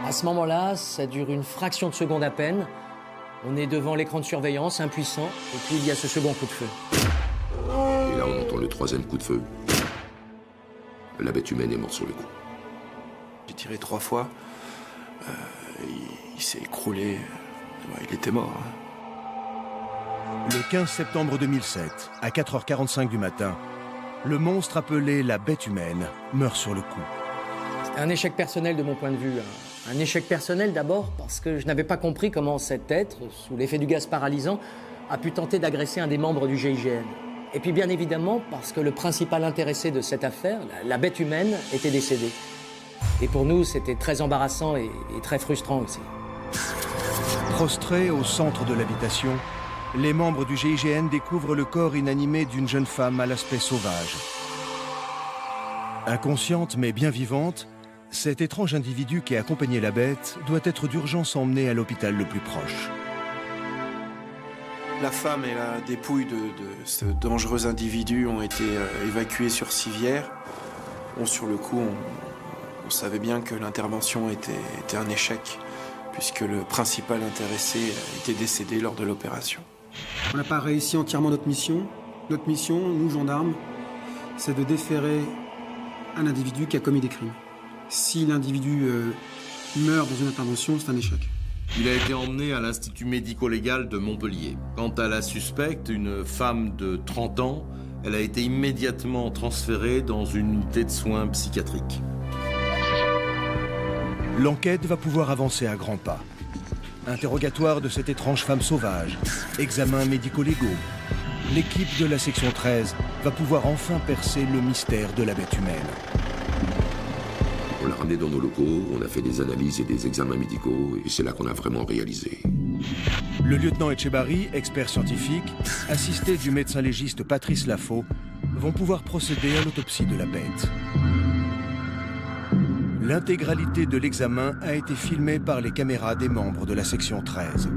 À ce moment-là, ça dure une fraction de seconde à peine. On est devant l'écran de surveillance, impuissant, et puis il y a ce second coup de feu. Et là, on entend le troisième coup de feu. La bête humaine est morte sur le coup. J'ai tiré 3 fois. Il s'est écroulé. Ouais, il était mort. Le 15 septembre 2007, à 4h45 du matin, le monstre appelé la bête humaine meurt sur le coup. C'était un échec personnel de mon point de vue. Un échec personnel d'abord parce que je n'avais pas compris comment cet être, sous l'effet du gaz paralysant, a pu tenter d'agresser un des membres du GIGN. Et puis bien évidemment parce que le principal intéressé de cette affaire, la bête humaine, était décédé. Et pour nous, c'était très embarrassant et très frustrant aussi. Prostrés au centre de l'habitation, les membres du GIGN découvrent le corps inanimé d'une jeune femme à l'aspect sauvage. Inconsciente mais bien vivante, cet étrange individu qui accompagnait la bête doit être d'urgence emmené à l'hôpital le plus proche. La femme et la dépouille de ce dangereux individu ont été évacuées sur civière. Bon, sur le coup, on savait bien que l'intervention était un échec, puisque le principal intéressé était décédé lors de l'opération. On n'a pas réussi entièrement notre mission. Notre mission, nous gendarmes, c'est de déférer un individu qui a commis des crimes. Si l'individu meurt dans une intervention, c'est un échec. Il a été emmené à l'Institut médico-légal de Montpellier. Quant à la suspecte, une femme de 30 ans, elle a été immédiatement transférée dans une unité de soins psychiatriques. L'enquête va pouvoir avancer à grands pas. Interrogatoire de cette étrange femme sauvage, examens médico-légaux. L'équipe de la section 13 va pouvoir enfin percer le mystère de la bête humaine. On l'a ramené dans nos locaux, on a fait des analyses et des examens médicaux, et c'est là qu'on a vraiment réalisé. Le lieutenant Etchebarri, expert scientifique, assisté du médecin légiste Patrice Lafaux, vont pouvoir procéder à l'autopsie de la bête. L'intégralité de l'examen a été filmée par les caméras des membres de la section 13.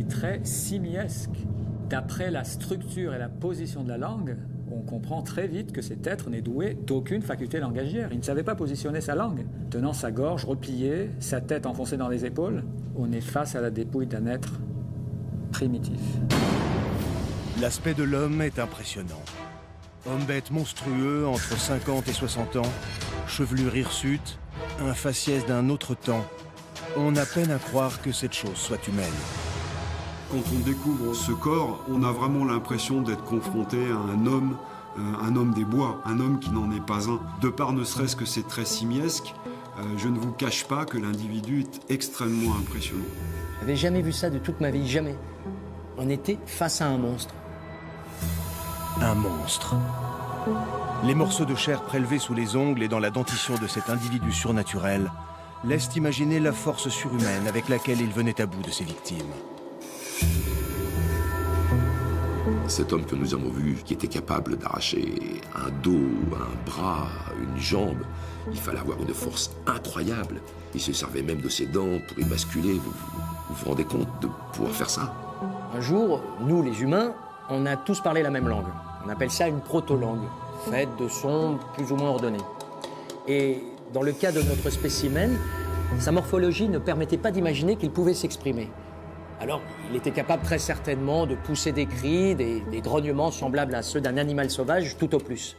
Traits simiesques. D'après la structure et la position de la langue, on comprend très vite que cet être n'est doué d'aucune faculté langagière. Il ne savait pas positionner sa langue. Tenant sa gorge repliée, sa tête enfoncée dans les épaules, on est face à la dépouille d'un être primitif. L'aspect de l'homme est impressionnant. Homme-bête monstrueux entre 50 et 60 ans, chevelure hirsute, un faciès d'un autre temps. On a peine à croire que cette chose soit humaine. Quand on découvre ce corps, on a vraiment l'impression d'être confronté à un homme des bois, un homme qui n'en est pas un. De par ne serait-ce que ses traits simiesques, je ne vous cache pas que l'individu est extrêmement impressionnant. Je n'avais jamais vu ça de toute ma vie, jamais. On était face à un monstre. Un monstre. Les morceaux de chair prélevés sous les ongles et dans la dentition de cet individu surnaturel laissent imaginer la force surhumaine avec laquelle il venait à bout de ses victimes. Cet homme que nous avons vu, qui était capable d'arracher un dos, un bras, une jambe, il fallait avoir une force incroyable. Il se servait même de ses dents pour y basculer. Vous vous rendez compte de pouvoir faire ça? Un jour, nous les humains, on a tous parlé la même langue. On appelle ça une proto-langue, faite de sons plus ou moins ordonnés. Et dans le cas de notre spécimen, sa morphologie ne permettait pas d'imaginer qu'il pouvait s'exprimer. Alors, il était capable très certainement de pousser des cris, des grognements semblables à ceux d'un animal sauvage, tout au plus.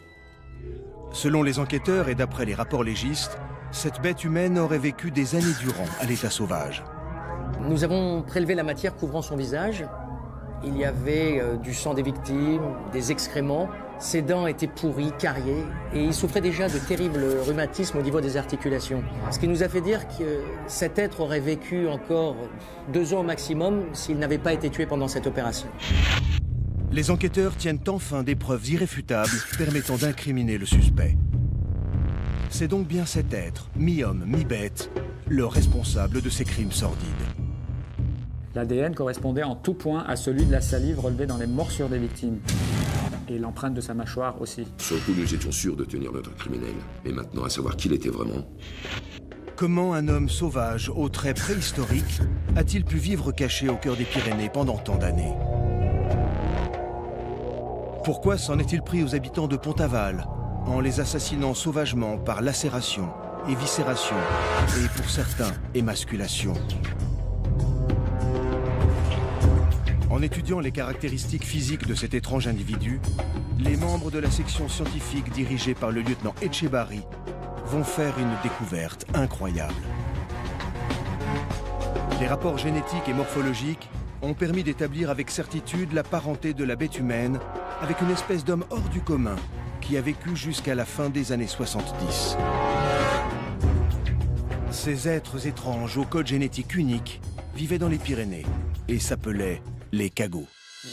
Selon les enquêteurs et d'après les rapports légistes, cette bête humaine aurait vécu des années durant à l'état sauvage. Nous avons prélevé la matière couvrant son visage. Il y avait du sang des victimes, des excréments. Ses dents étaient pourries, cariées, et il souffrait déjà de terribles rhumatismes au niveau des articulations. Ce qui nous a fait dire que cet être aurait vécu encore 2 ans au maximum s'il n'avait pas été tué pendant cette opération. Les enquêteurs tiennent enfin des preuves irréfutables permettant d'incriminer le suspect. C'est donc bien cet être, mi-homme, mi-bête, le responsable de ces crimes sordides. L'ADN correspondait en tout point à celui de la salive relevée dans les morsures des victimes. Et l'empreinte de sa mâchoire aussi. Sur le coup, nous étions sûrs de tenir notre criminel. Et maintenant, à savoir qui il était vraiment. Comment un homme sauvage, aux traits préhistoriques, a-t-il pu vivre caché au cœur des Pyrénées pendant tant d'années? Pourquoi s'en est-il pris aux habitants de Pont-Aval, en les assassinant sauvagement par lacération, éviscération et, pour certains, émasculation? En étudiant les caractéristiques physiques de cet étrange individu, les membres de la section scientifique dirigée par le lieutenant Etchebarri vont faire une découverte incroyable. Les rapports génétiques et morphologiques ont permis d'établir avec certitude la parenté de la bête humaine avec une espèce d'homme hors du commun qui a vécu jusqu'à la fin des années 70. Ces êtres étranges au code génétique unique vivaient dans les Pyrénées et s'appelaient les Cagots.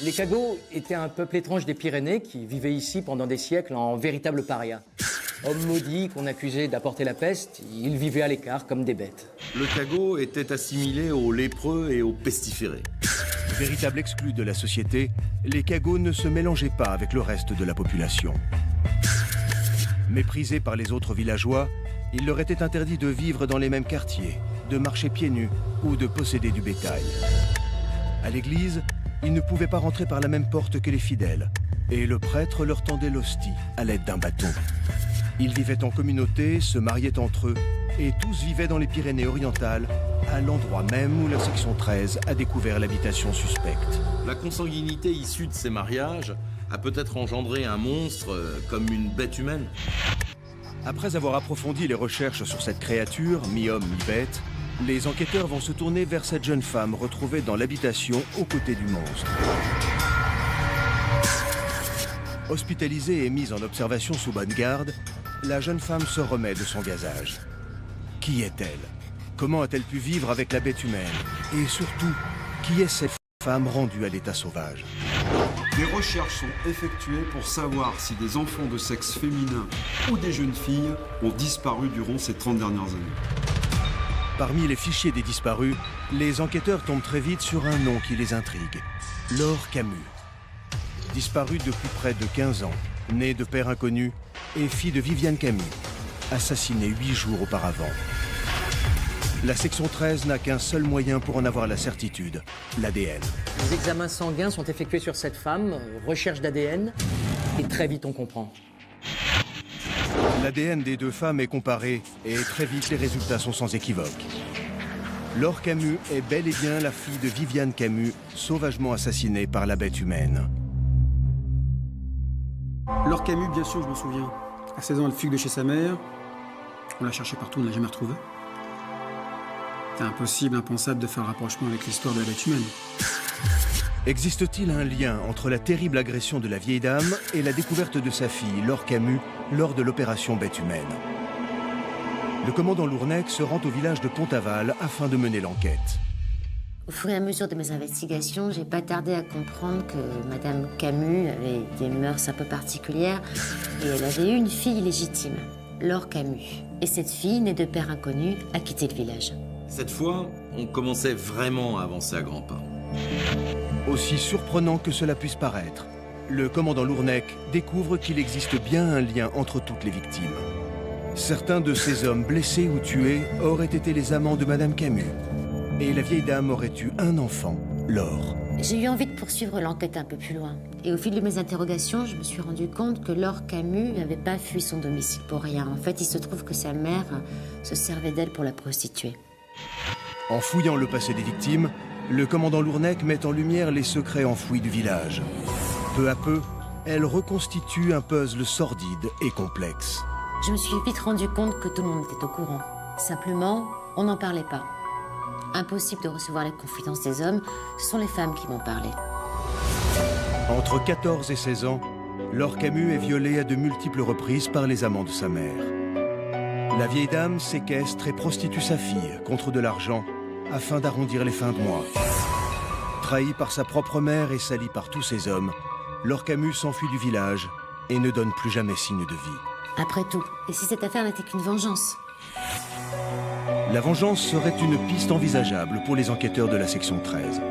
Les Cagots étaient un peuple étrange des Pyrénées qui vivait ici pendant des siècles en véritable paria. Hommes maudits qu'on accusait d'apporter la peste, ils vivaient à l'écart comme des bêtes. Le Cagot était assimilé aux lépreux et aux pestiférés. Véritable exclu de la société, les Cagots ne se mélangeaient pas avec le reste de la population. Méprisés par les autres villageois, il leur était interdit de vivre dans les mêmes quartiers, de marcher pieds nus ou de posséder du bétail. À l'église, ils ne pouvaient pas rentrer par la même porte que les fidèles, et le prêtre leur tendait l'hostie à l'aide d'un bâton. Ils vivaient en communauté, se mariaient entre eux, et tous vivaient dans les Pyrénées-Orientales, à l'endroit même où la section 13 a découvert l'habitation suspecte. La consanguinité issue de ces mariages a peut-être engendré un monstre comme une bête humaine. Après avoir approfondi les recherches sur cette créature, mi-homme, mi-bête, les enquêteurs vont se tourner vers cette jeune femme retrouvée dans l'habitation aux côtés du monstre. Hospitalisée et mise en observation sous bonne garde, la jeune femme se remet de son gazage. Qui est-elle? Comment a-t-elle pu vivre avec la bête humaine? Et surtout, qui est cette femme rendue à l'état sauvage? Des recherches sont effectuées pour savoir si des enfants de sexe féminin ou des jeunes filles ont disparu durant ces 30 dernières années. Parmi les fichiers des disparus, les enquêteurs tombent très vite sur un nom qui les intrigue. Laure Camus. Disparue depuis près de 15 ans, née de père inconnu et fille de Viviane Camus, assassinée 8 jours auparavant. La section 13 n'a qu'un seul moyen pour en avoir la certitude, l'ADN. Les examens sanguins sont effectués sur cette femme, recherche d'ADN, et très vite on comprend. L'ADN des deux femmes est comparé et très vite les résultats sont sans équivoque. Laure Camus est bel et bien la fille de Viviane Camus, sauvagement assassinée par la bête humaine. Laure Camus, bien sûr, je m'en souviens. À 16 ans, elle fugue de chez sa mère. On l'a cherchée partout, on ne l'a jamais retrouvée. C'était impossible, impensable de faire un rapprochement avec l'histoire de la bête humaine. Existe-t-il un lien entre la terrible agression de la vieille dame et la découverte de sa fille, Laure Camus, lors de l'opération Bête humaine? Le commandant Lournec se rend au village de Pont-Aval afin de mener l'enquête. Au fur et à mesure de mes investigations, j'ai pas tardé à comprendre que Madame Camus avait des mœurs un peu particulières et elle avait eu une fille illégitime, Laure Camus. Et cette fille, née de père inconnu, a quitté le village. Cette fois, on commençait vraiment à avancer à grands pas. Aussi surprenant que cela puisse paraître, le commandant Lournec découvre qu'il existe bien un lien entre toutes les victimes. Certains de ces hommes blessés ou tués auraient été les amants de Madame Camus. Et la vieille dame aurait eu un enfant, Laure. J'ai eu envie de poursuivre l'enquête un peu plus loin. Et au fil de mes interrogations, je me suis rendu compte que Laure Camus n'avait pas fui son domicile pour rien. En fait, il se trouve que sa mère se servait d'elle pour la prostituer. En fouillant le passé des victimes, le commandant Lournec met en lumière les secrets enfouis du village. Peu à peu, elle reconstitue un puzzle sordide et complexe. Je me suis vite rendu compte que tout le monde était au courant. Simplement, on n'en parlait pas. Impossible de recevoir les confidences des hommes, ce sont les femmes qui m'ont parlé. Entre 14 et 16 ans, Laure Camus est violée à de multiples reprises par les amants de sa mère. La vieille dame séquestre et prostitue sa fille contre de l'argent afin d'arrondir les fins de mois. Trahie par sa propre mère et salie par tous ses hommes, Laure Camus s'enfuit du village et ne donne plus jamais signe de vie. Après tout, et si cette affaire n'était qu'une vengeance? La vengeance serait une piste envisageable pour les enquêteurs de la section 13.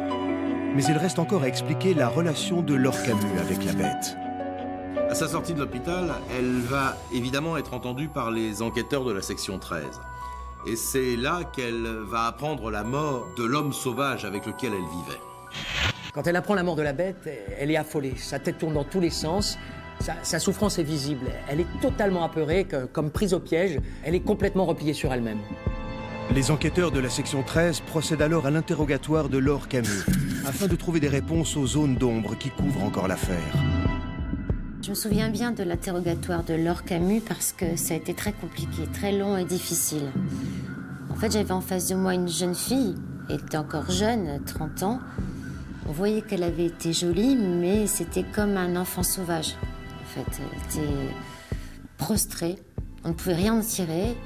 Mais il reste encore à expliquer la relation de Laure Camus avec la bête. À sa sortie de l'hôpital, elle va évidemment être entendue par les enquêteurs de la section 13. Et c'est là qu'elle va apprendre la mort de l'homme sauvage avec lequel elle vivait. Quand elle apprend la mort de la bête, elle est affolée. Sa tête tourne dans tous les sens. Sa souffrance est visible. Elle est totalement apeurée, comme prise au piège. Elle est complètement repliée sur elle-même. Les enquêteurs de la section 13 procèdent alors à l'interrogatoire de Laure Camus, afin de trouver des réponses aux zones d'ombre qui couvrent encore l'affaire. Je me souviens bien de l'interrogatoire de Laure Camus parce que ça a été très compliqué, très long et difficile. En fait, j'avais en face de moi une jeune fille, elle était encore jeune, 30 ans. On voyait qu'elle avait été jolie, mais c'était comme un enfant sauvage. En fait, elle était prostrée, on ne pouvait rien en tirer.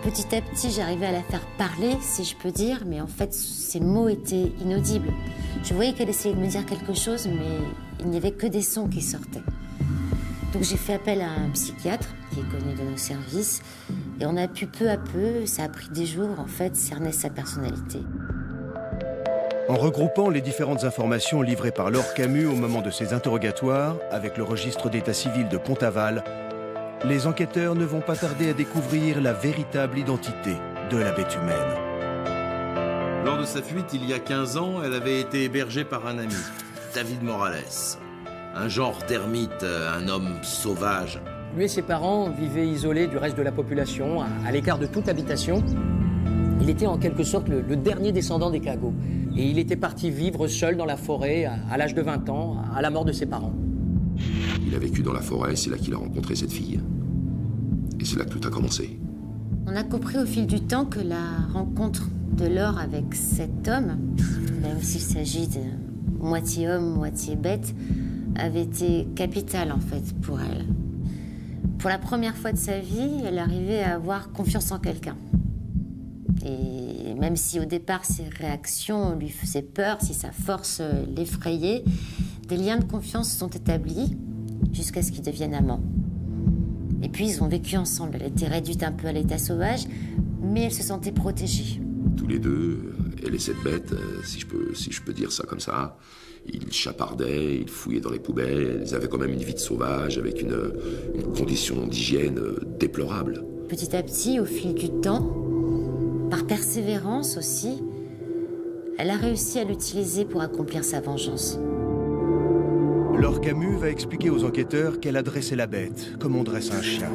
Petit à petit, j'arrivais à la faire parler, si je peux dire, mais en fait, ses mots étaient inaudibles. Je voyais qu'elle essayait de me dire quelque chose, mais il n'y avait que des sons qui sortaient. Donc j'ai fait appel à un psychiatre qui est connu de nos services, et on a pu peu à peu, ça a pris des jours, en fait, cerner sa personnalité. En regroupant les différentes informations livrées par Laure Camus au moment de ses interrogatoires, avec le registre d'état civil de Pont-Aval, les enquêteurs ne vont pas tarder à découvrir la véritable identité de la bête humaine. Lors de sa fuite, il y a 15 ans, elle avait été hébergée par un ami, David Morales. Un genre d'ermite, un homme sauvage. Lui et ses parents vivaient isolés du reste de la population, à l'écart de toute habitation. Il était en quelque sorte le dernier descendant des Cagots. Et il était parti vivre seul dans la forêt à l'âge de 20 ans, à la mort de ses parents. Il a vécu dans la forêt, c'est là qu'il a rencontré cette fille. Et c'est là que tout a commencé. On a compris au fil du temps que la rencontre de Laure avec cet homme, même s'il s'agit de moitié homme, moitié bête, avait été capitale en fait pour elle. Pour la première fois de sa vie, elle arrivait à avoir confiance en quelqu'un. Et même si au départ ses réactions lui faisaient peur, si sa force l'effrayait, des liens de confiance se sont établis jusqu'à ce qu'ils deviennent amants. Et puis ils ont vécu ensemble. Elle était réduite un peu à l'état sauvage, mais elle se sentait protégée. Tous les deux, elle et cette bête, si je peux dire ça comme ça, ils chapardaient, ils fouillaient dans les poubelles, ils avaient quand même une vie de sauvage avec une condition d'hygiène déplorable. Petit à petit, au fil du temps, par persévérance aussi, elle a réussi à l'utiliser pour accomplir sa vengeance. Laure Camus va expliquer aux enquêteurs qu'elle a dressé la bête, comme on dresse un chien.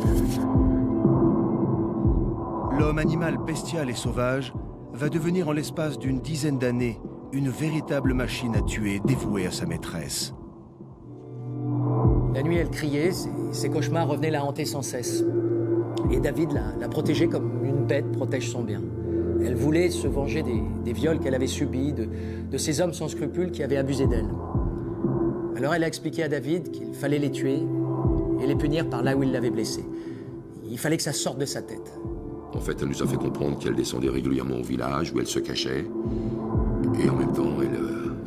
L'homme animal bestial et sauvage va devenir en l'espace d'une dizaine d'années une véritable machine à tuer dévouée à sa maîtresse. La nuit, elle criait, ses cauchemars revenaient la hanter sans cesse. Et David la protégeait comme une bête protège son bien. Elle voulait se venger des viols qu'elle avait subis, de ces hommes sans scrupules qui avaient abusé d'elle. Alors elle a expliqué à David qu'il fallait les tuer et les punir par là où il l'avait blessé. Il fallait que ça sorte de sa tête. En fait, elle nous a fait comprendre qu'elle descendait régulièrement au village où elle se cachait. Et en même temps,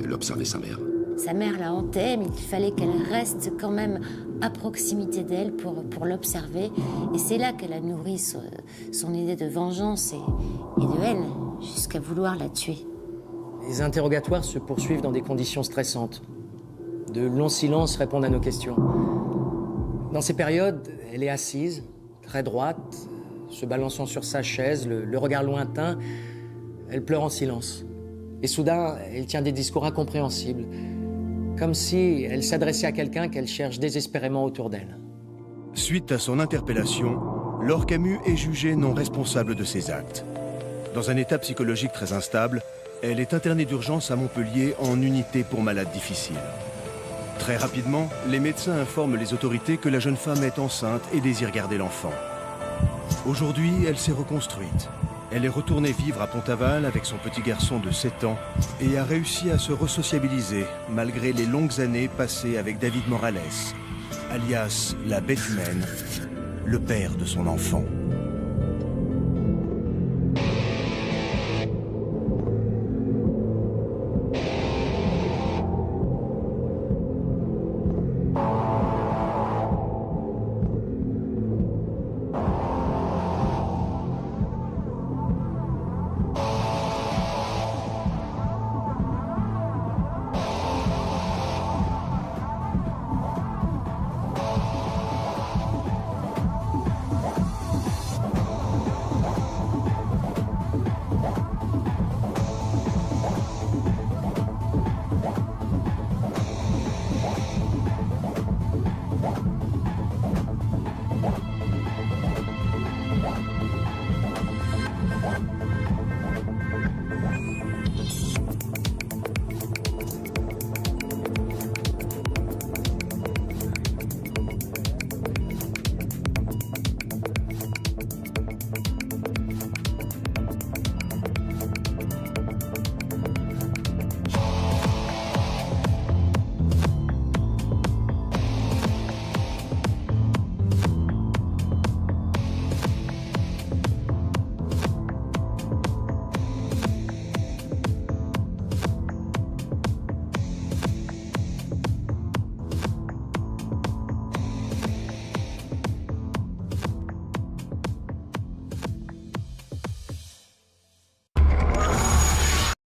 elle observait sa mère. Sa mère la hantait, mais il fallait qu'elle reste quand même à proximité d'elle pour l'observer. Et c'est là qu'elle a nourri son idée de vengeance et de haine, jusqu'à vouloir la tuer. Les interrogatoires se poursuivent dans des conditions stressantes. De longs silences répondent à nos questions. Dans ces périodes, elle est assise, très droite, se balançant sur sa chaise, le regard lointain. Elle pleure en silence. Et soudain, elle tient des discours incompréhensibles, comme si elle s'adressait à quelqu'un qu'elle cherche désespérément autour d'elle. Suite à son interpellation, Laure Camus est jugée non responsable de ses actes. Dans un état psychologique très instable, elle est internée d'urgence à Montpellier en unité pour malades difficiles. Très rapidement, les médecins informent les autorités que la jeune femme est enceinte et désire garder l'enfant. Aujourd'hui, elle s'est reconstruite. Elle est retournée vivre à Pont-Aval avec son petit garçon de 7 ans et a réussi à se resociabiliser malgré les longues années passées avec David Morales, alias la bête humaine, le père de son enfant.